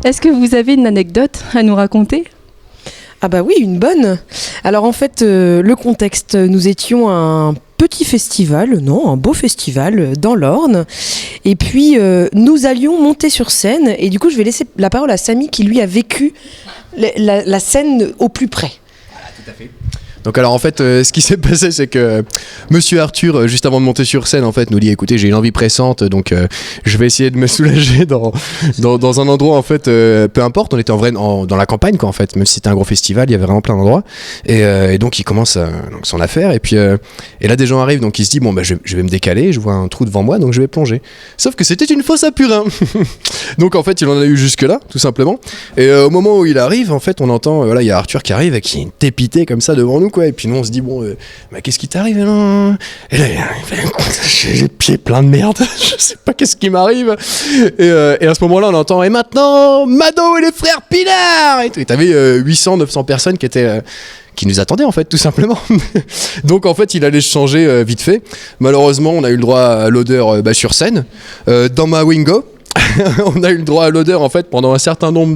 Est-ce que vous avez une anecdote à nous raconter? Ah bah oui, une bonne. Alors en fait, le contexte, nous étions à un petit festival, non, un beau festival dans l'Orne. Et puis, nous allions monter sur scène. Et du coup, je vais laisser la parole à Samy qui, lui, a vécu la scène au plus près. Tout à fait. Donc alors en fait ce qui s'est passé c'est que Monsieur Arthur juste avant de monter sur scène en fait nous dit écoutez j'ai une envie pressante donc je vais essayer de me soulager dans un endroit en fait peu importe on était dans la campagne quoi en fait même si c'était un gros festival il y avait vraiment plein d'endroits et donc il commence donc son affaire et puis et là des gens arrivent donc il se dit bon bah je vais me décaler je vois un trou devant moi donc je vais plonger sauf que c'était une fosse à purin donc en fait il en a eu jusque là tout simplement et au moment où il arrive en fait on entend voilà il y a Arthur qui arrive et qui est dépité comme ça devant nous quoi et puis nous on se dit bon bah, qu'est-ce qui t'arrive là et là il fait j'ai les pieds pleins de merde je sais pas qu'est-ce qui m'arrive et à ce moment là on entend et maintenant Mado et les frères Pinard et t'avais 800-900 personnes qui nous attendaient en fait tout simplement donc en fait il allait changer vite fait malheureusement on a eu le droit à l'odeur sur scène dans ma Wingo on a eu le droit à l'odeur en fait pendant un certain nombre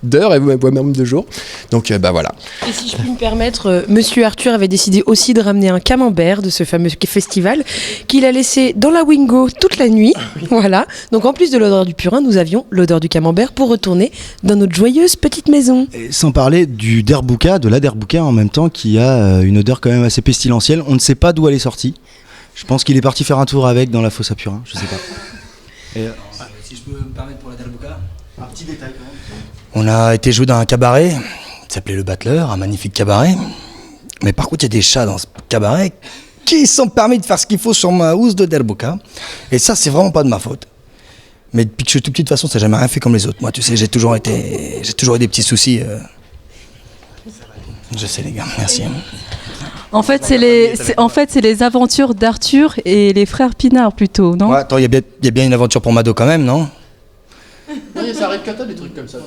d'heures et même de jours donc bah voilà. Et si je puis me permettre, Monsieur Arthur avait décidé aussi de ramener un camembert de ce fameux festival qu'il a laissé dans la Wingo toute la nuit. Voilà, donc en plus de l'odeur du purin nous avions l'odeur du camembert pour retourner dans notre joyeuse petite maison. Et sans parler du derbouka, de la derbouka en même temps qui a une odeur quand même assez pestilentielle, on ne sait pas d'où elle est sortie, je pense qu'il est parti faire un tour avec dans la fosse à purin, je sais pas. Et, si je peux me permettre pour la derbouka, un petit détail quand même. On a été joué dans un cabaret, ça s'appelait le Battler, un magnifique cabaret. Mais par contre, il y a des chats dans ce cabaret qui sont permis de faire ce qu'il faut sur ma housse de derbouka. Et ça, c'est vraiment pas de ma faute. Mais depuis que je suis tout petit, de toute façon, ça n'a jamais rien fait comme les autres. Moi, tu sais, j'ai toujours eu des petits soucis. Je sais, les gars, merci. En fait, c'est les aventures d'Arthur et les frères Pinard plutôt, non? Ouais, attends, il y a bien une aventure pour Mado quand même, non? Ça arrive qu'à toi des trucs comme ça.